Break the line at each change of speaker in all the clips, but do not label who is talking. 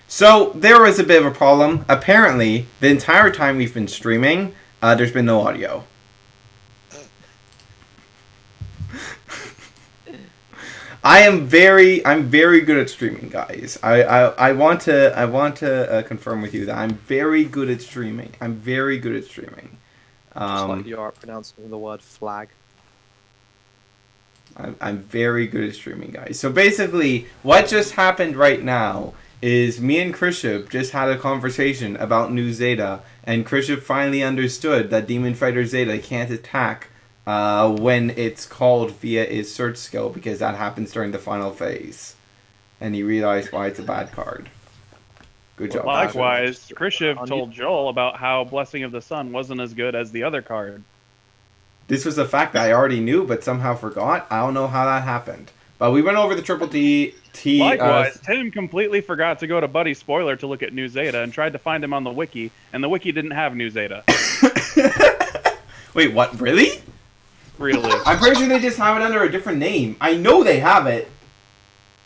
So there was a bit of a problem. Apparently, the entire time we've been streaming, there's been no audio. I'm very good at streaming, guys. I want to confirm with you that I'm very good at streaming.
Just like you are pronouncing the word flag.
I'm very good at streaming, guys. So basically, what just happened right now is me and Kriship just had a conversation about new Zeta, and Kriship finally understood that Demon Fighter Zeta can't attack when it's called via its search skill, because that happens during the final phase. And he realized why it's a bad card. Good job.
Likewise, Kriship told Joel about how Blessing of the Sun wasn't as good as the other card.
This was a fact that I already knew, but somehow forgot. I don't know how that happened. But we went over the Triple T.
Likewise, Tim completely forgot to go to Buddy Spoiler to look at New Zeta and tried to find him on the wiki, and the wiki didn't have New Zeta.
Wait, what? Really?
Really?
I'm pretty sure they just have it under a different name. I know they have it.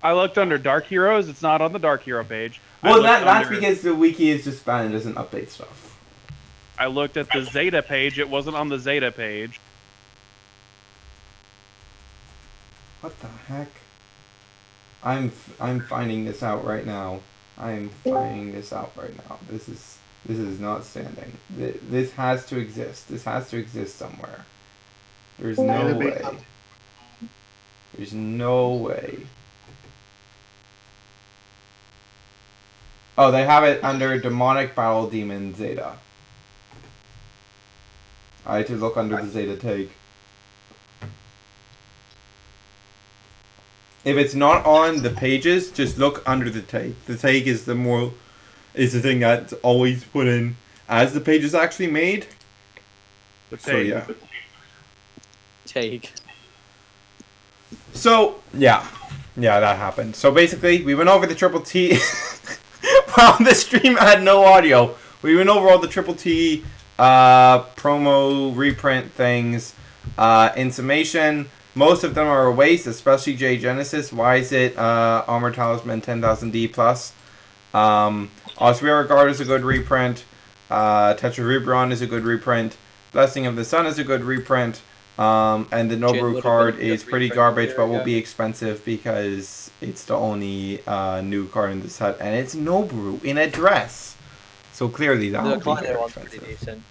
I looked under Dark Heroes. It's not on the Dark Hero page.
Well, that's because the wiki is just bad and doesn't update stuff.
I looked at the Zeta page. It wasn't on the Zeta page.
What the heck? I'm finding this out right now. This is not standing. This has to exist. This has to exist somewhere. There's no way. There's no way. Oh, they have it under Demonic Battle Demon Zeta. I had to look under the Zeta tag. If it's not on the pages, just look under the tag. The tag is the thing that's always put in as the page is actually made.
The tag.
So yeah.
Take.
So yeah, that happened. So basically, we went over the Triple T. Well, the stream had no audio. We went over all the Triple T promo reprint things. In summation, most of them are a waste, especially J Genesis. Why is it Armor Talisman 10,000D plus? Oswira Guard is a good reprint. Tetrarubron is a good reprint. Blessing of the Sun is a good reprint. And the Nobu card is pretty garbage, but will be expensive because it's the only new card in the set, and it's Nobu in a dress. So clearly that will be very expensive.
Pretty decent.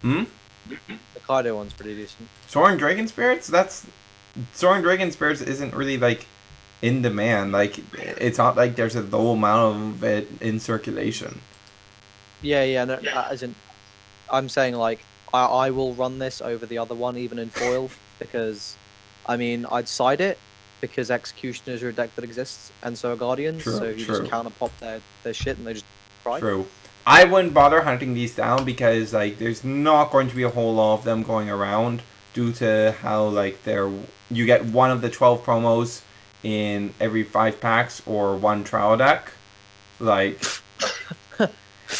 Hmm?
The Kaido one's pretty decent.
Soaring Dragon Spirits? Soaring Dragon Spirits isn't really like in demand. Like, it's not like there's a low amount of it in circulation.
Yeah, no, as in, I'm saying like, I will run this over the other one, even in foil, because, I mean, I'd side it, because Executioners are a deck that exists, and so are Guardians, so you just counter-pop their shit and they just cry.
True. I wouldn't bother hunting these down, because, like, there's not going to be a whole lot of them going around, due to how, like, you get one of the 12 promos in every 5 packs, or one trial deck. Like,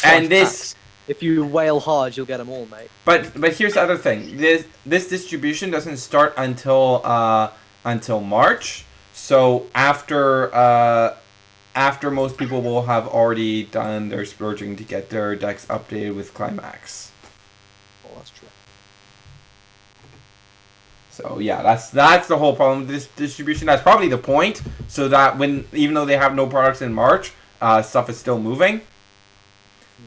and this...
If you wail hard, you'll get them all, mate.
But here's the other thing. This distribution doesn't start until March. So after most people will have already done their splurging to get their decks updated with Climax.
Well, that's true.
So yeah, that's the whole problem with this distribution. That's probably the point. So that even though they have no products in March, stuff is still moving.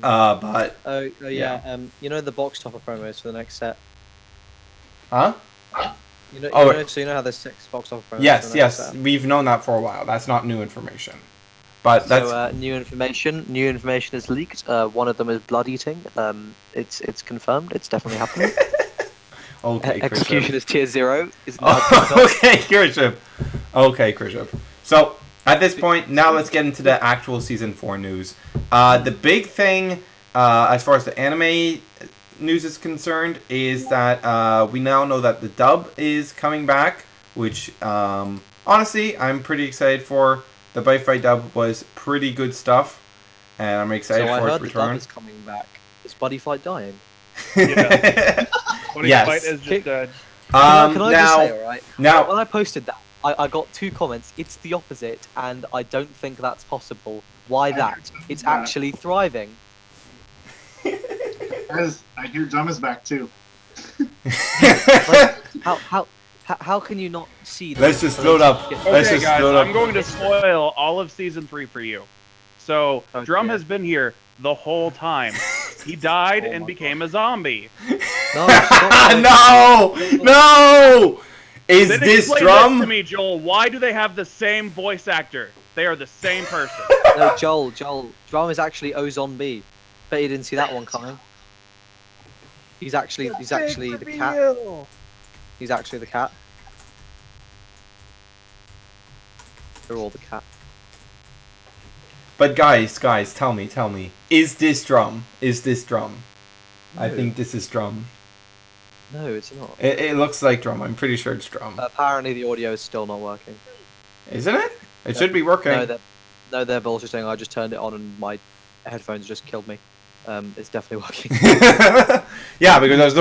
But
yeah. You know the box topper promos for the next set.
Huh?
You know how there's 6 box topper promos.
Yes,
for the next set?
we've known that for a while. That's not new information. But that's
new information. New information is leaked. One of them is blood eating. It's confirmed. It's definitely happening.
Okay,
Execution is tier 0.
Okay, Kriship. So at this point, now let's get into the actual Season 4 news. The big thing, as far as the anime news is concerned, is that we now know that the dub is coming back, which, honestly, I'm pretty excited for. The Bite Fight dub was pretty good stuff, and I'm excited for its return.
The dub is coming back. Is Buddy Fight dying?
Yeah. Buddy Fight is just dead.
Can I just say, alright?
Now,
when I posted that, I got 2 comments. It's the opposite, and I don't think that's possible. Why that? It's actually thriving.
Guys, I hear Drum is back too.
Like, how can you not see that?
Let's just load up. Let's
Okay,
just
guys,
load up.
I'm going to spoil all of season 3 for you. So,
Okay.
Drum has been here the whole time. He died
Oh
and
my
became a zombie.
No, stop.
No! Is
Then
this
explain
Drum?
this to me, Joel. Why do they have the same voice actor? They are the same person.
No, Joel. Drum is actually Ozon B. Bet you didn't see that one coming. He's actually the cat. He's actually the cat. They're all the cat.
But guys, tell me. Is this Drum? Is this Drum? I
No.
think this is Drum.
No, it's not.
It looks like Drum. I'm pretty sure it's Drum.
Apparently the audio is still not working.
Isn't it? It should be working.
No, they're bullshitting. I just turned it on and my headphones just killed me. It's definitely working.
Yeah, because I was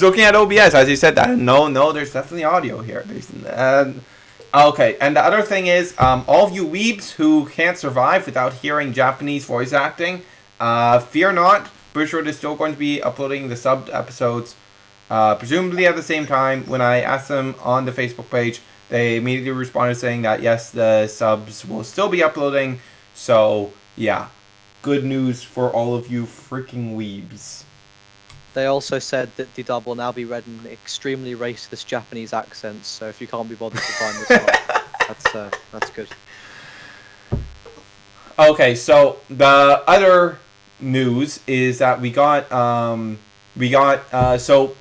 looking at OBS as you said that. No, there's definitely audio here. Okay, and the other thing is, all of you weebs who can't survive without hearing Japanese voice acting, fear not. Bushroad is still going to be uploading the subbed episodes, presumably at the same time. When I asked them on the Facebook page, they immediately responded saying that yes, the subs will still be uploading. So yeah, good news for all of you freaking weebs.
They also said that the dub will now be read in extremely racist Japanese accents. So if you can't be bothered to find this one, that's good.
Okay, so the other news is that we got so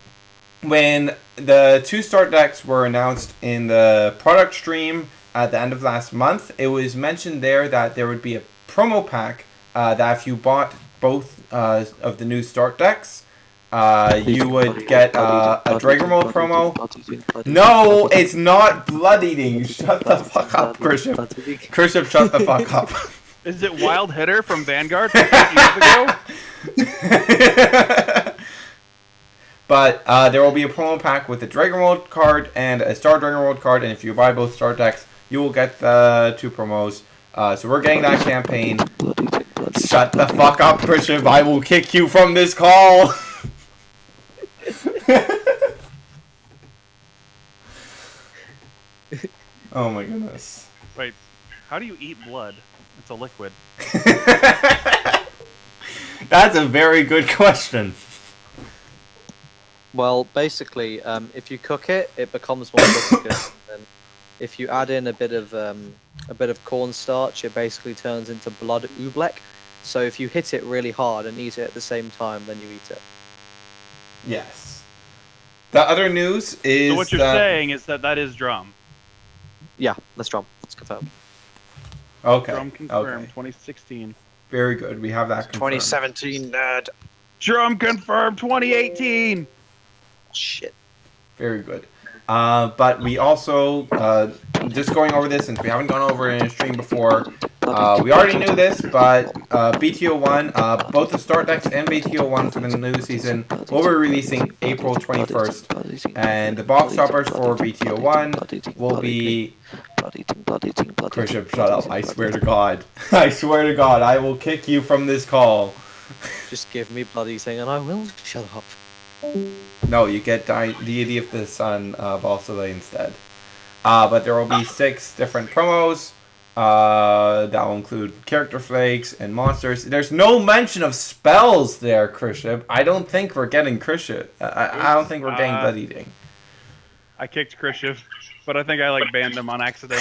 when the 2 start decks were announced in the product stream at the end of last month, it was mentioned there that there would be a promo pack that if you bought both of the new start decks, you would get a Dragon Mode promo. No, it's not blood eating. Shut the fuck up, Christian. Christian, shut the fuck up.
Is it Wild Hitter from Vanguard from 50 years ago?
But there will be a promo pack with a Dragon World card and a Star Dragon World card, and if you buy both Star decks, you will get the 2 promos. So we're getting that campaign. Shut the fuck up, Christian. I will kick you from this call. Oh my goodness.
Wait, how do you eat blood? It's a liquid.
That's a very good question.
Well, basically, if you cook it, it becomes more viscous. And if you add in a bit of cornstarch, it basically turns into blood oobleck. So if you hit it really hard and eat it at the same time, then you eat it.
Yes. The other news is
So what you're saying is that is Drum.
Yeah, that's Drum. It's confirmed.
Okay.
Drum confirmed,
Okay.
2016.
Very good. We have that confirmed.
2017, nerd.
Drum confirmed, 2018!
Shit.
Very good. But we also, just going over this, since we haven't gone over it in a stream before, we already knew this, but BTO1, both the start decks and BTO1 for the new season will be releasing April 21st. And the box toppers for BTO1 will be... Christian, shut up. I swear to God. I swear to God, I will kick you from this call.
Just give me bloody thing and I will shut up.
No, you get Deity of the Sun Valsala instead. But there will be 6 different promos. That will include character flakes and monsters. There's no mention of spells there, Christian. I don't think we're getting Christian. I don't think we're getting Blood Eating.
I kicked Krishiv, but I think I banned him on accident.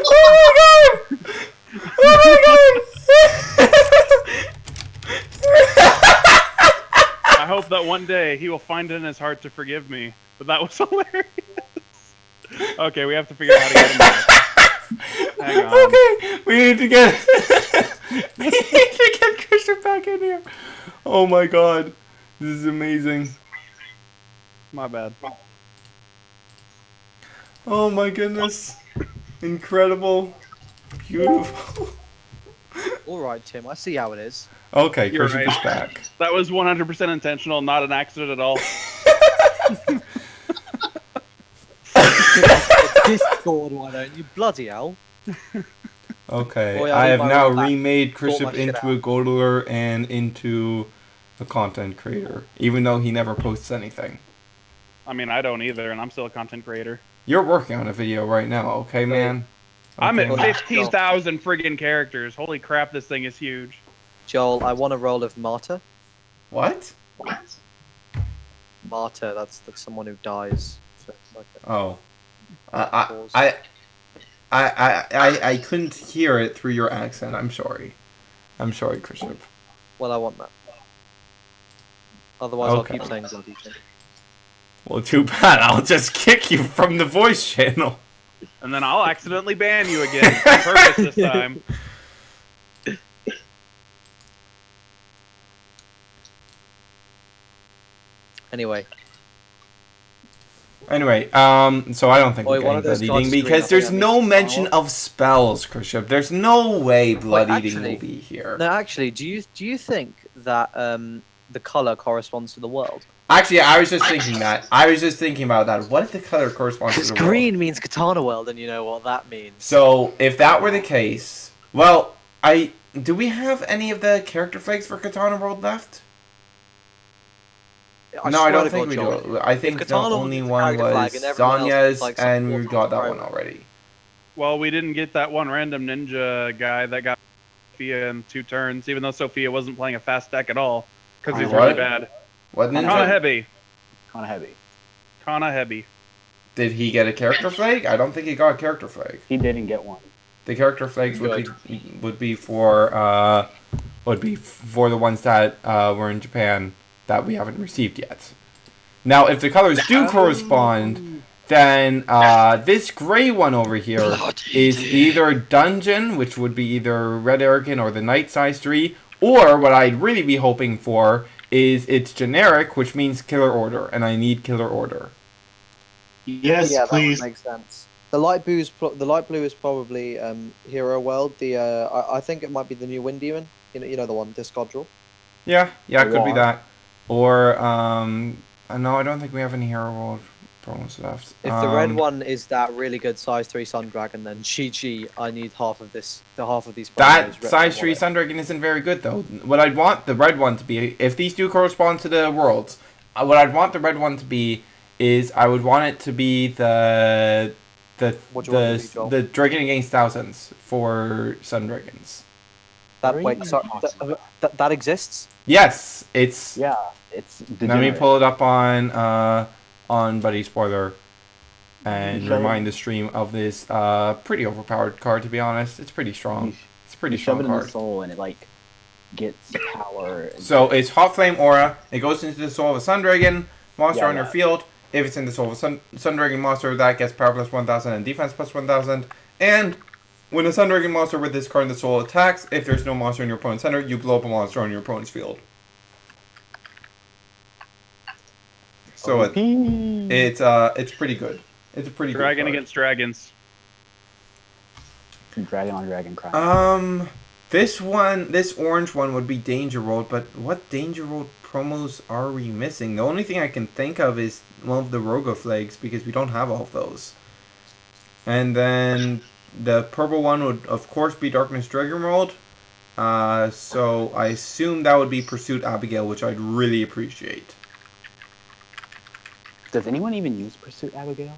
Oh my god! Oh my god!
I hope that one day he will find it in his heart to forgive me. But that was hilarious. Okay, we have to figure out how to get him back. Hang on.
Okay, we need to get Christian back in here. Oh my god, this is amazing.
My bad.
Oh my goodness, incredible, beautiful.
Alright, Tim, I see how it is.
Okay,
You're
Christian
right.
is back.
That was 100% intentional, not an accident at all.
Discord, why don't you? Bloody hell.
Okay,
Boy,
I
I
have
need my
now
roll back.
remade
Sort
Christop
my shit
into a
out.
Godoler and into a content creator, even though he never posts anything.
I mean, I don't either, and I'm still a content creator.
You're working on a video right now, okay, man?
I'm
Okay.
at 15,000 friggin' characters. Holy crap, this thing is huge.
Joel, I want a roll of martyr.
What?
Martyr, that's someone who dies. So, like
Oh.
Pause.
I couldn't hear it through your accent. I'm sorry. I'm sorry, Christop.
well, I want that. Otherwise, I'll
Okay.
keep saying bloody thing.
Well, too bad. I'll just kick you from the voice channel.
And then I'll accidentally ban you again. On purpose this time.
Anyway,
Anyway, so I don't think
Boy,
we're
one
getting
of those
blood
cards
eating
screen,
because
I think
there's
that makes
no
it
mention
sound-
of spells, Christop. There's no way blood eating
actually-
will be here.
no, actually, do you think that the color corresponds to the world?
Actually, I was just thinking that. I was just thinking about that. What if the color corresponds to
Because
the world?
green means Katana World, and you know what that means.
So, if that were the case, well, do we have any of the character flags for Katana World left? No, I
swear
don't
to
think
God,
we
Joel,
do. I think the
Katana World
only
gets a
one
character flag
was
and everyone else
Sonya's,
is like some
and we
full-time
got that
pro.
one already.
Well, we didn't get that one random ninja guy that got Sophia in 2 turns, even though Sophia wasn't playing a fast deck at all, because he's
What?
really bad.
What
Kana
ninja?
heavy.
Kind of heavy.
Kana heavy.
Did he get a character flag? I don't think he got a character flag.
He didn't get one.
The character flags would be for the ones that were in Japan that we haven't received yet. Now, if the colors do correspond, then this gray one over here is either Dungeon, which would be either Red Arrogant or the Night Size 3, or what I'd really be hoping for is it's generic, which means Killer Order, and I need Killer Order.
Yes,
yeah,
please.
that would make sense. The light blue is probably Hero World. I think it might be the new Wind Demon. You know the one, Discodral.
Yeah, it could be
Or-
that. Or, no, I don't think we have any Hero World promos left.
If the red one is that really good size 3 Sun Dragon, then Chi-Chi, I need half of these.
That
promos
size
written
3
on it.
Sun Dragon isn't very good, though. What I'd want the red one to be, if these do correspond to the worlds, what I'd want the red one to be is I would want it to be the
What do you want it to be, Joel?
the Dragon Against Thousands for Sun Dragons.
That
What are
wait,
you
sorry,
talking about?
that exists.
Yes, it's.
Yeah, it's
Let me
degenerate.
pull it up on Buddy Spoiler and
Okay.
remind the stream of this pretty overpowered card. To be honest, it's pretty strong. It's a pretty
You shove
strong
it in the
card.
soul and it like gets power. and-
So it's Hot Flame Aura. It goes into the soul of a Sun Dragon monster
Yeah,
on your
yeah.
field. If it's in the soul of a Sun Dragon monster, that gets power plus 1,000 and defense plus 1,000. And when a Sun Dragon monster with this card in the soul attacks, if there's no monster in your opponent's center, you blow up a monster on your opponent's field. So
OP.
it's pretty good. It's a pretty
Dragon
good card.
against dragons.
Dragon on dragon crime.
This orange one would be Danger Road, but what Danger Road promos are we missing? The only thing I can think of is one of the Rogo flags, because we don't have all of those. And then the purple one would, of course, be Darkness Dragon World. So I assume that would be Pursuit Abigail, which I'd really appreciate.
Does anyone even use Pursuit Abigail?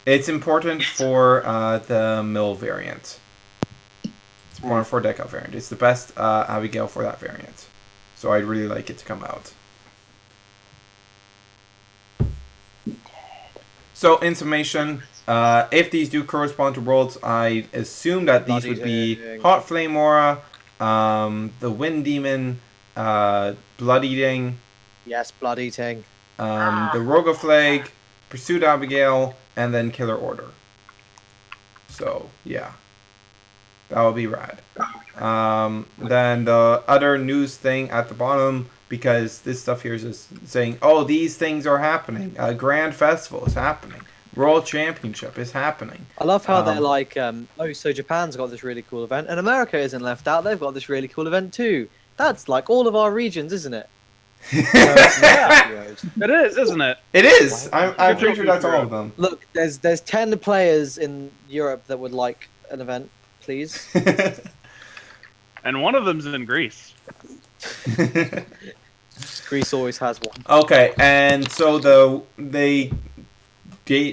It's important for the mill variant. It's important for Deca variant. It's the best Abigail for that variant. So I'd really like it to come out. So in summation, if these do correspond to worlds, I assume that these would be
Blood-eating.
Hot Flame Aura, the Wind Demon, Blood Eating,
Yes, blood eating.
the Roga Flag, Pursuit Abigail, and then Killer Order. So, yeah. That would be rad. Then the other news thing at the bottom, because this stuff here is just saying, oh, these things are happening. A Grand Festival is happening. World Championship is happening.
I love how they're
Um,
like, oh, so Japan's got this really cool event, and America isn't left out. They've got this really cool event too. That's like all of our regions, isn't it?
It is, isn't it?
It is. I'm pretty sure that's all of them.
Look, there's 10 players in Europe that would like an event, please.
And one of them's in Greece.
Greece always has one.
Okay, and so they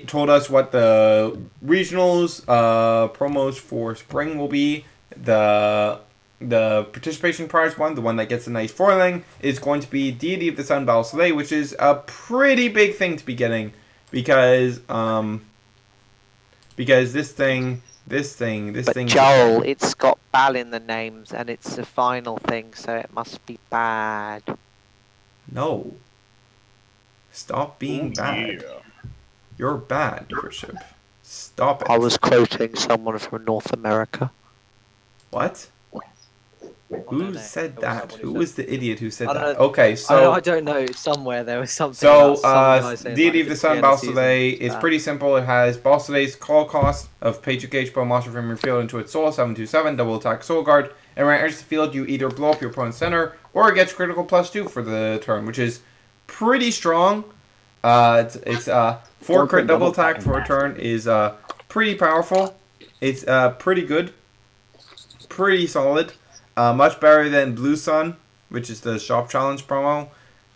told us what the regionals promos for spring will be. The participation prize one, the one that gets a nice foiling, is going to be Deity of the Sun Battle Soleil, which is a pretty big thing to be getting because this thing.
But Joel, it's got Bal in the names, and it's the final thing, so it must be bad.
No. Stop being bad.
Yeah.
You're bad, Bishop. Stop it.
I was quoting someone from North America.
What? Who said that? Who was the idiot who said
I don't
that?
know.
Okay, so
I don't know. Somewhere there was something.
so
about some guy saying,
Deity
like,
of the
it's
Sun
end
Battle
season,
Soleil
it's
is
bad.
pretty simple. It has Battle Soleil's call cost of pay 2 HP monster from your field into its soul, 727, double attack soul guard, and when it enters the field, you either blow up your opponent's center or it gets critical +2 for the turn, which is pretty strong. It's 4 crit double attack for a turn is pretty powerful. It's pretty good, pretty solid, much better than Blue Sun, which is the shop challenge promo.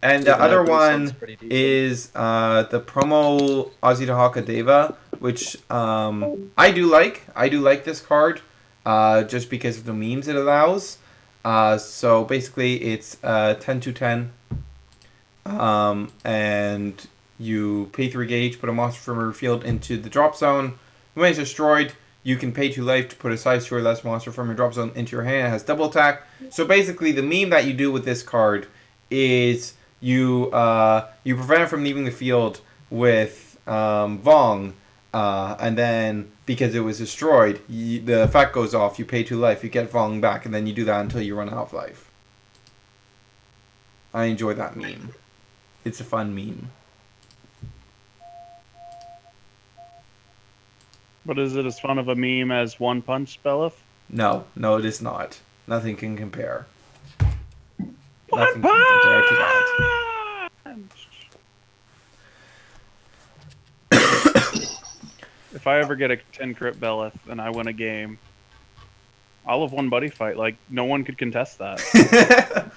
And the
Even though
other
Blue Sun's
one
pretty decent.
is the promo Azitahaka Deva, which I do like. I do like this card just because of the memes it allows. So basically it's 10 to 10. And you pay 3 gauge, put a monster from your field into the drop zone. When it's destroyed, you can pay 2 life to put a size 2 or less monster from your drop zone into your hand. It has double attack. So basically, the meme that you do with this card is you prevent it from leaving the field with Vong, and then because it was destroyed, the effect goes off. You pay 2 life, you get Vong back, and then you do that until you run out of life. I enjoy that meme. It's a fun meme.
But is it as fun of a meme as One Punch, Belith?
No, it is not. Nothing can compare.
One
Nothing can compare to that.
If I ever get a 10 crit Belith and I win a game, I'll have won buddy fight. Like, no one could contest that.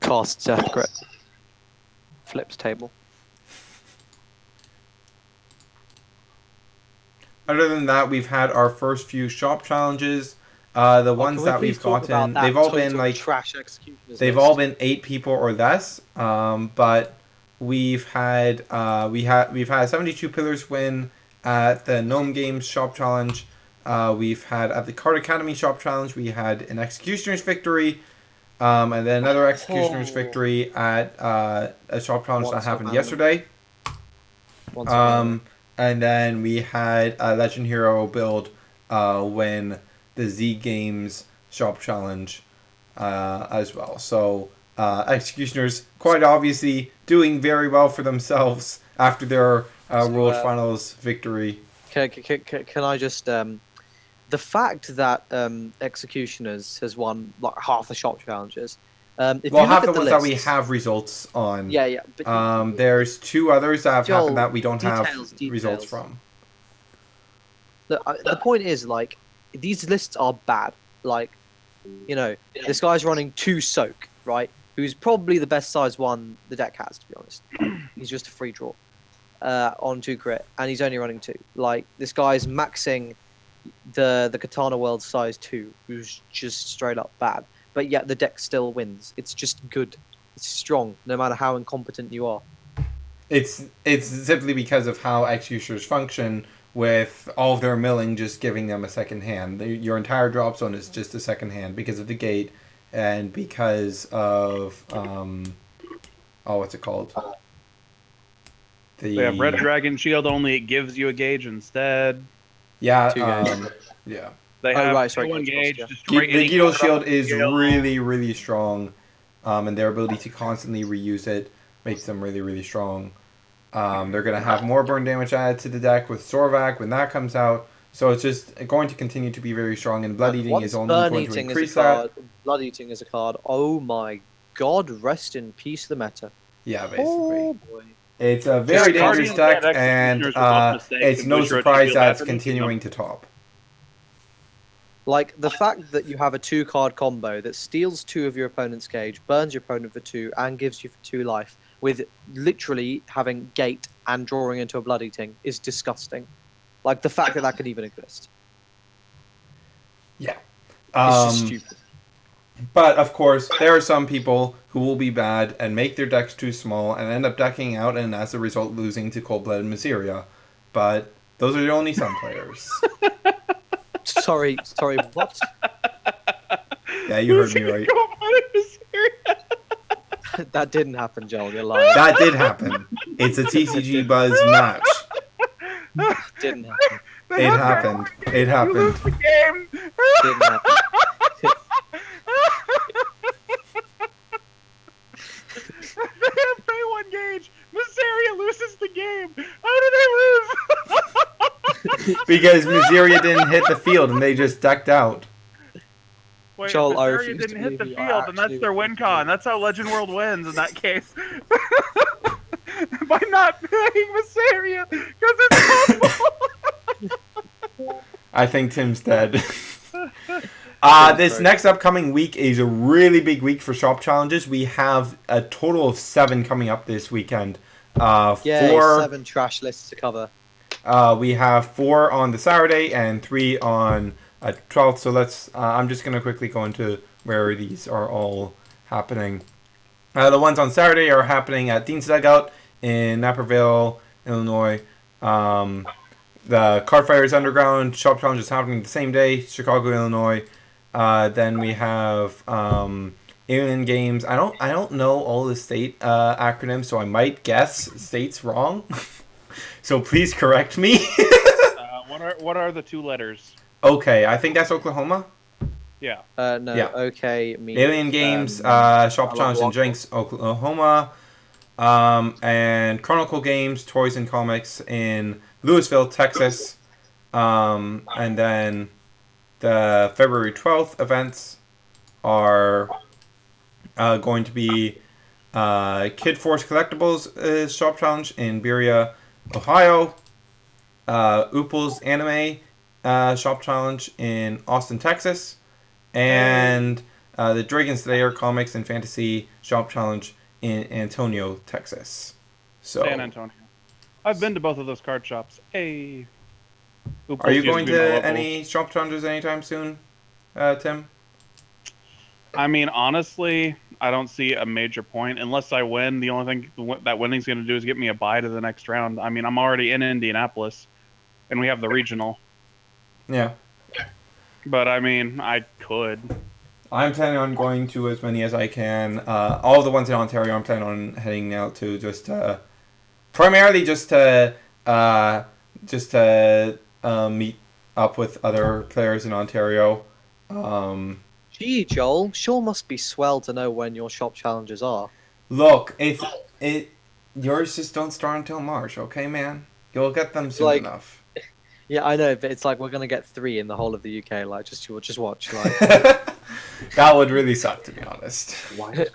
Cast Death Grip. Flips table.
Other than that, we've had our first few shop challenges. The ones that we've gotten, they've all been like
trash executioners.
they've all been 8 people or less. But we've had 72 Pillars win at the Gnome Games shop challenge. We've had at the Card Academy shop challenge. We had an Executioner's victory, and then another Executioner's victory at a shop challenge that happened yesterday. And then we had a Legend Hero build win the Z Games shop challenge as well. So Executioners quite obviously doing very well for themselves after their World Finals victory.
Can I just the fact that Executioners has won like half the shop challenges. If
Well,
you
half
look
the
at
ones that we
list-
have results on.
Yeah. But
There's 2 others that have
Joel,
happened that we don't have
details.
results from.
the point is, like, these lists are bad. Like, you know, this guy's running 2 Soak, right? Who's probably the best size one the deck has, to be honest. He's just a free draw on 2 crit, and he's only running 2. Like, this guy's maxing the Katana World size 2, who's just straight up bad. But yet the deck still wins. It's just good. It's strong, no matter how incompetent you are.
It's simply because of how Executioners function, with all of their milling just giving them a second hand. Your entire drop zone is just a second hand because of the gate and because of what's it called?
They have Red Dragon Shield, only it gives you a gauge instead.
Yeah,
2 gauge.
yeah.
They have
right, sorry,
1
gauge
gauge.
cost, yeah.
Destroy
The
any
Guido
card
Shield
on the
is
field.
really, really strong, and their ability to constantly reuse it makes them really, really strong. They're going to have more burn damage added to the deck with Sorvak when that comes out, so it's just going to continue to be very strong, and Blood Eating is only going to increase that.
Blood Eating is a card. Oh my God rest in peace, the meta.
Yeah, basically.
Oh boy.
It's a very
Just
dangerous
Guardians
deck,
and
and
Executioners are both mistakes,
it's
and
no
Bushiroad should
surprise
feel
that
bad
it's
for making them.
continuing to top.
Like, the fact that you have a 2-card combo that steals 2 of your opponent's cage, burns your opponent for 2, and gives you 2 life, with literally having gate and drawing into a blood eating is disgusting. Like, the fact that that could even exist.
Yeah.
It's just stupid.
But, of course, there are some people who will be bad and make their decks too small and end up decking out and, as a result, losing to Cold-Blooded Miseria. But those are only some players.
Sorry, what?
Yeah, you heard me right.
That didn't happen, Joel. You're lying.
That did happen. It's a TCG Buzz match.
Didn't happen.
It happened. It happened.
Didn't happen.
Pay 1 gauge. Miseria loses the game. How did they lose?
Because Miseria didn't hit the field and they just decked out.
Wait,
Joel, I
Miseria
refuse to
didn't hit the
believe you
field, and that's
actually
their win con. That's how Legend World wins in that case. By not playing Miseria, because it's possible.
I think Tim's dead. This next upcoming week is a really big week for shop challenges. We have a total of 7 coming up this weekend.
Yeah,
4,
7 trash lists to cover.
we have 4 on the Saturday and 3 on 12th. So let's. I'm just gonna quickly go into where these are all happening. The ones on Saturday are happening at Dean's Dugout in Naperville, Illinois. The Cardfighters Underground Shop Challenge is happening the same day, Chicago, Illinois. Then we have Alien Games. I don't know all the state acronyms, so I might guess states wrong. So please correct me.
What are the 2 letters?
Okay, I think that's Oklahoma.
Yeah.
No,
Yeah.
okay. Means,
Alien Games Shop Challenge in Jenks, Oklahoma. And Chronicle Games, Toys and Comics in Louisville, Texas. And then the February 12th events are going to be Kid Force Collectibles Shop Challenge in Berea, Ohio. Oople's Anime Shop Challenge in Austin, Texas. And the Dragon Slayer Comics and Fantasy Shop Challenge in Antonio, Texas. So,
San Antonio. I've been to both of those card shops. Hey.
Are you going to any shop challenges anytime soon, Tim?
I mean, honestly, I don't see a major point. Unless I win, the only thing that winning's going to do is get me a bye to the next round. I mean, I'm already in Indianapolis, and we have the regional.
Yeah.
But, I mean, I could.
I'm planning on going to as many as I can. All of the ones in Ontario, I'm planning on heading out to just primarily just to meet up with other players in Ontario.
Gee, Joel, sure must be swell to know when your shop challenges are.
Look, yours just don't start until March, okay, man? You'll get them soon enough.
Yeah, I know, but it's like we're gonna get 3 in the whole of the UK. Like, just watch. Like,
that would really suck, to be honest.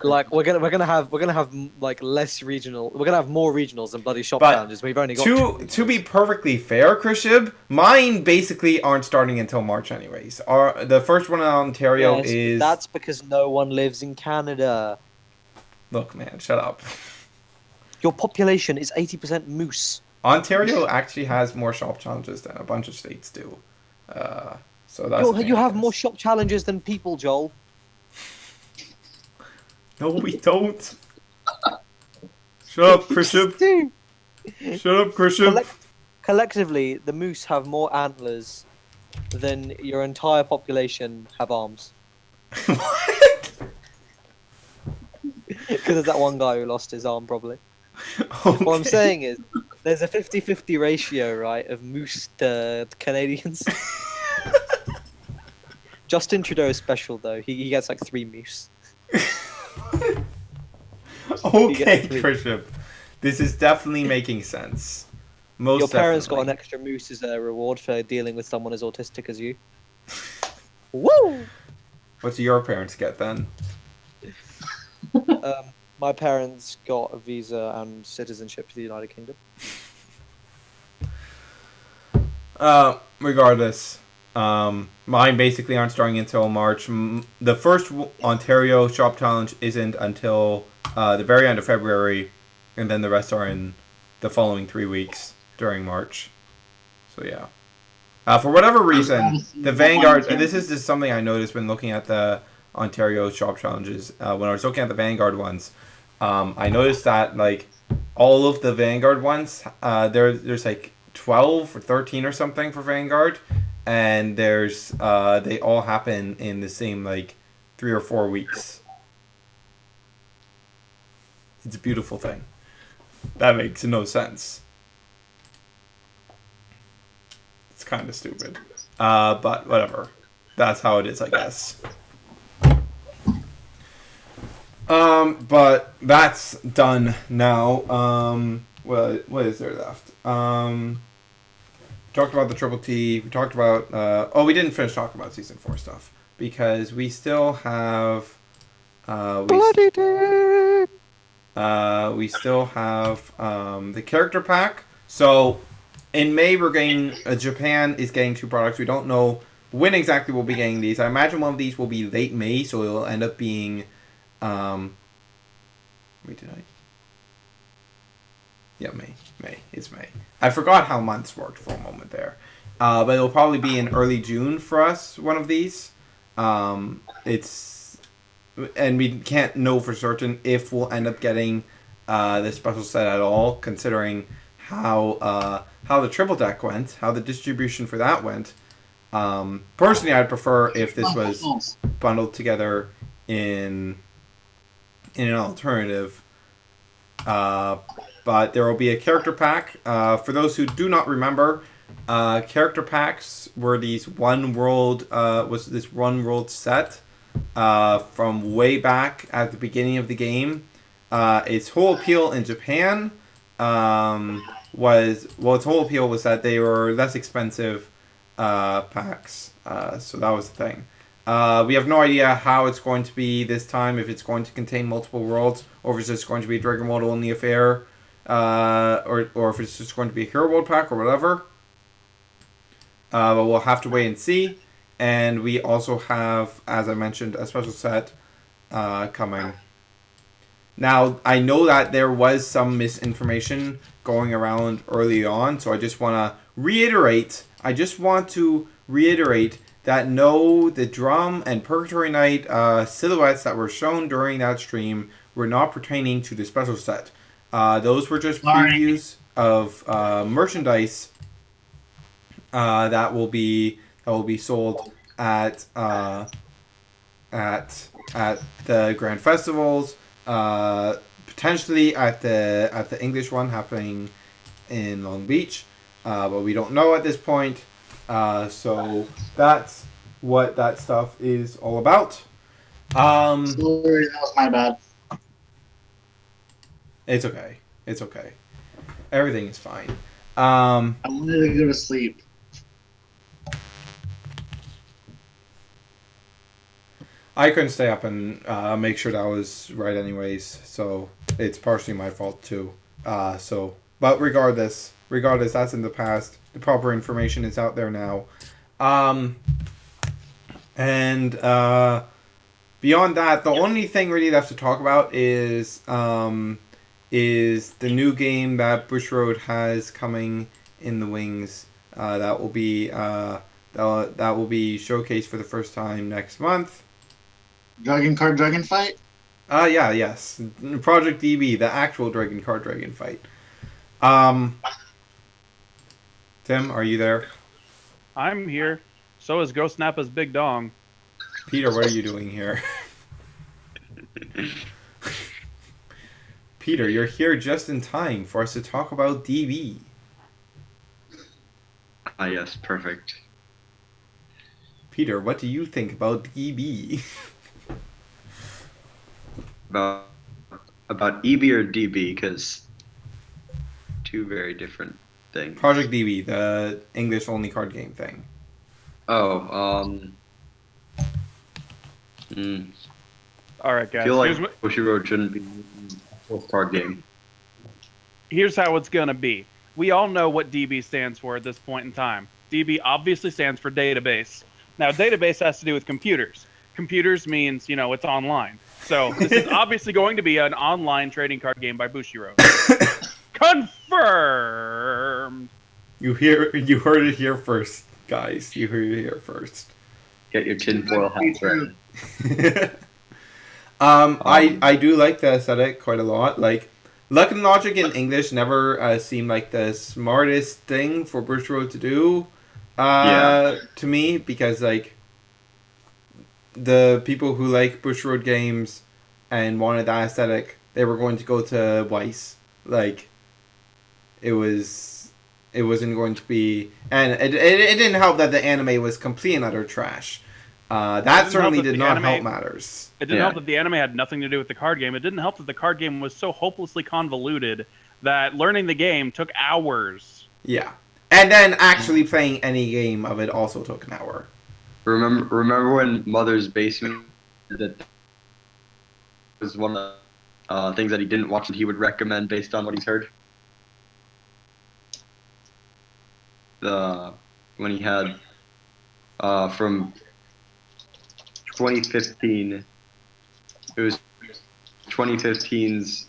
like we're gonna have like less regional. We're gonna have more regionals than bloody shop
But
challenges. We've only got
to be perfectly fair, Krishib, mine basically aren't starting until March, anyways. The first one in Ontario is.
That's because no one lives in Canada.
Look, man, shut up.
Your population is 80% moose.
Ontario actually has more shop challenges than a bunch of states do. So that's
You have more shop challenges than people, Joel.
No, we don't. Shut up, Krishib. Shut up, Krishib.
Collectively, the moose have more antlers than your entire population have arms.
What?
Because there's that one guy who lost his arm, probably.
Okay.
What I'm saying is, there's a 50-50 ratio, right, of moose to Canadians. Justin Trudeau is special, though. He gets like 3 moose.
Okay, Krishib. This is definitely making sense. Most
Your parents
definitely.
got an extra moose as a reward for dealing with someone as autistic as you. Woo!
What do your parents get then?
My parents got a visa and citizenship to the United Kingdom.
Regardless, mine basically aren't starting until March. The first Ontario Shop Challenge isn't until the very end of February, and then the rest are in the following 3 weeks during March. So yeah. For whatever reason, the Vanguard. This is just something I noticed when looking at the Ontario Shop Challenges. When I was looking at the Vanguard ones, I noticed that like all of the Vanguard ones, there's like 12 or 13 or something for Vanguard, and there's they all happen in the same like 3 or 4 weeks. It's a beautiful thing. That makes no sense. It's kind of stupid, but whatever. That's how it is, I guess. But that's done now. What is there left? Talked about the Triple T. We talked about. We didn't finish talking about Season 4 stuff because we still have.
Bloody dick!
We still have the character pack. So in May we're getting. Japan is getting 2 products. We don't know when exactly we'll be getting these. I imagine one of these will be late May, so it'll end up being. Wait, did I? Yeah, May. It's May. I forgot how months worked for a moment there. But it'll probably be in early June for us, one of these. And we can't know for certain if we'll end up getting this special set at all, considering how the triple deck went, how the distribution for that went. Personally, I'd prefer if this was bundled together in an alternative. But there will be a character pack. For those who do not remember, character packs were these one world set from way back at the beginning of the game. Its whole appeal in Japan its whole appeal was that they were less expensive packs. So that was the thing. We have no idea how it's going to be this time, if it's going to contain multiple worlds, or if it's just going to be a Dragon World only affair, or if it's just going to be a Hero World pack or whatever. But we'll have to wait and see. And we also have, as I mentioned, a special set coming. Now, I know that there was some misinformation going around early on, so I just want to reiterate that no, the Drum and Purgatory Knight silhouettes that were shown during that stream were not pertaining to the special set. Those were just previews of merchandise that will be sold at the Grand Festivals, potentially at the English one happening in Long Beach, but we don't know at this point. So that's what that stuff is all about.
Sorry, that was my bad.
It's okay. Everything is fine.
I wanted to go to sleep.
I couldn't stay up and make sure that was right anyways, so it's partially my fault too. But regardless, that's in the past. The proper information is out there now. And beyond that, the only thing really left to talk about is the new game that Bushroad has coming in the wings. That will be showcased for the first time next month.
Dragon Fight?
Yes. Project DB, the actual Dragon Fight. Tim, are you there?
I'm here. So is Ghost Nappa's Big Dong.
Peter, what are you doing here? Peter, you're here just in time for us to talk about DB.
Yes, perfect.
Peter, what do you think about DB?
About EB or DB, because two very different things.
Project DB, the English only card game thing.
All right,
I
guys.
feel like Bushiroad shouldn't be a full card game.
Here's how it's going to be. We all know what DB stands for at this point in time. DB obviously stands for database. Now, database has to do with computers. Computers means, it's online. So this is obviously going to be an online trading card game by Bushiroad. Confirmed.
You heard it here first, guys. You heard it here first.
Get your tinfoil hat ready.
I do like the aesthetic quite a lot. Like, Luck and Logic in English never seemed like the smartest thing for Bushiroad to do. To me, because like the people who like Bushiroad games and wanted that aesthetic, they were going to go to Weiss. Like, it wasn't going to be, and it didn't help that the anime was complete and utter trash. That certainly did not help matters.
It didn't help that the anime had nothing to do with the card game. It didn't help that the card game was so hopelessly convoluted that learning the game took hours.
Yeah. And then actually playing any game of it also took an hour.
Remember when Mother's Basement, that was one of the things that he didn't watch that he would recommend based on what he's heard? When he had from 2015, it was 2015's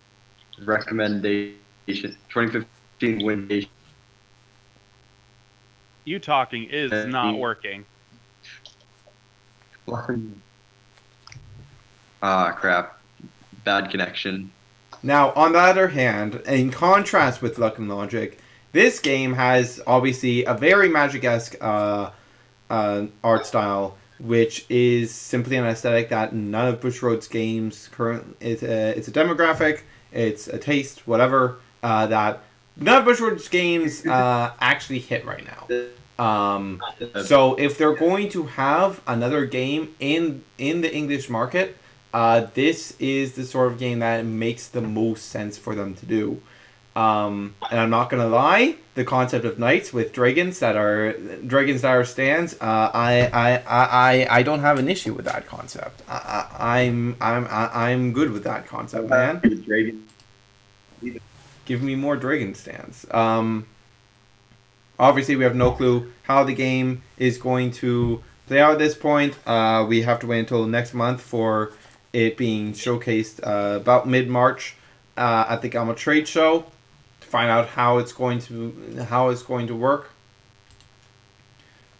recommendation, 2015 win.
You talking is not working.
Crap. Bad connection.
Now, on the other hand, in contrast with Luck and Logic, this game has obviously a very Magic-esque art style, which is simply an aesthetic that none of Bushiroad's games it's a demographic, it's a taste, whatever, that none of Bushiroad's games actually hit right now. So if they're going to have another game in the English market, this is the sort of game that makes the most sense for them to do. And I'm not gonna lie, the concept of knights with dragons that are stands, I don't have an issue with that concept. I'm good with that concept, man. Give me more dragon stands. Obviously, we have no clue how the game is going to play out at this point. We have to wait until next month for it being showcased about mid-March at the Gamma Trade Show to find out how it's going to work.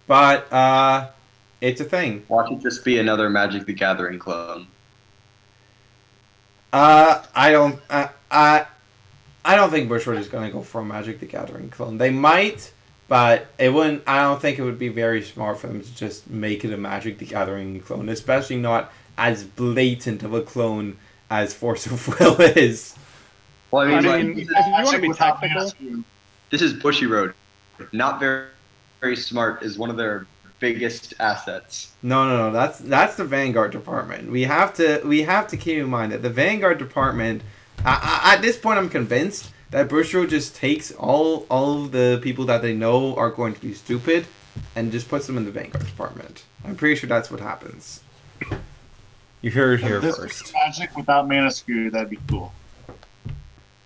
But it's a thing.
Watch it just be another Magic the Gathering clone.
I don't think Bushiroad is going to go for a Magic the Gathering clone. They might, but it wouldn't. I don't think it would be very smart for them to just make it a Magic the Gathering clone, especially not as blatant of a clone as Force of Will is.
Well,
I mean, if you want to be technical,
this is Bushiroad. Not very, very smart is one of their biggest assets.
No. That's the Vanguard department. We have to keep in mind that the Vanguard department. At this point, I'm convinced that Bushiroad just takes all of the people that they know are going to be stupid and just puts them in the Vanguard department. I'm pretty sure that's what happens. You heard it here first.
Magic without Mana Screw, that'd be cool.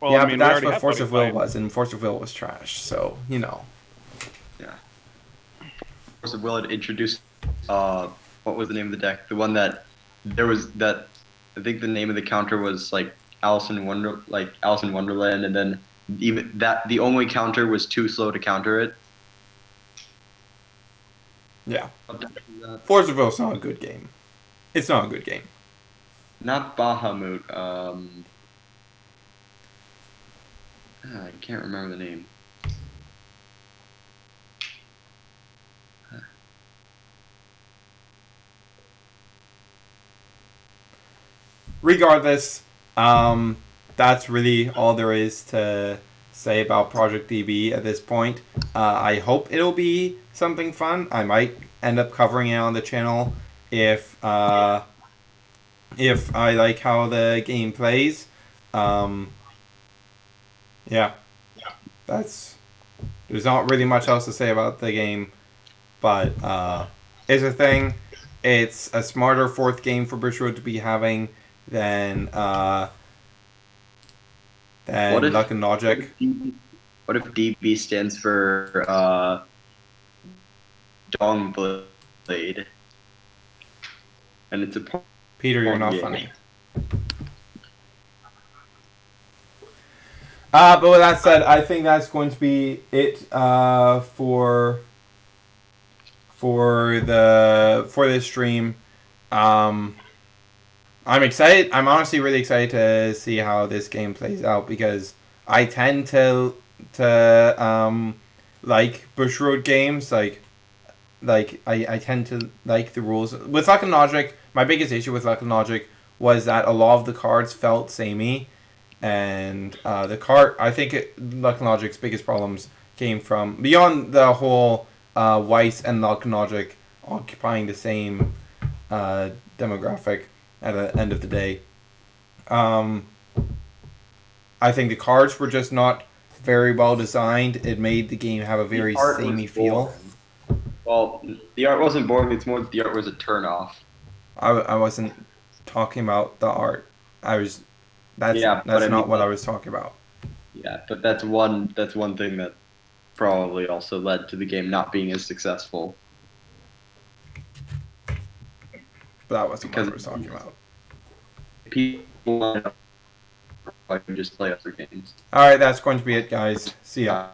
well,
Yeah,
I mean,
but
we
that's
already
what
have
Force of Will
25.
was, and Force of Will was trash. So
Yeah. Force of Will had introduced, what was the name of the deck? The one that there was that. I think the name of the counter was like Alice in Wonderland, and then even that the only counter was too slow to counter it.
yeah, Force of Will's not a good game. It's not a good game.
Not Bahamut. I can't remember the name.
Regardless, that's really all there is to say about Project DB at this point. I hope it'll be something fun. I might end up covering it on the channel if I like how the game plays. Yeah, there's not really much else to say about the game, but it's a thing. It's a smarter fourth game for Bushiroad to be having. than
What if-
Luck and Logic.
What if DB stands for Dong Blade? And it's a
Peter, you're not
game.
funny. But with that said, I think that's going to be it for this stream. I'm excited. I'm honestly really excited to see how this game plays out because I tend to like Bushroad games. I tend to like the rules with Luck and Logic. My biggest issue with Luck and Logic was that a lot of the cards felt samey. And I think Luck and Logic's biggest problems came from beyond the whole Weiss and Luck and Logic occupying the same demographic at the end of the day. I think the cards were just not very well designed. It made the game have a very samey feel.
Well, the art wasn't boring. It's more the art was a turnoff.
I wasn't talking about the art. That's not what I was talking about.
Yeah, but that's one thing that probably also led to the game not being as successful.
But that wasn't what I was talking about.
People want to just play other games.
Alright, that's going to be it, guys. See ya.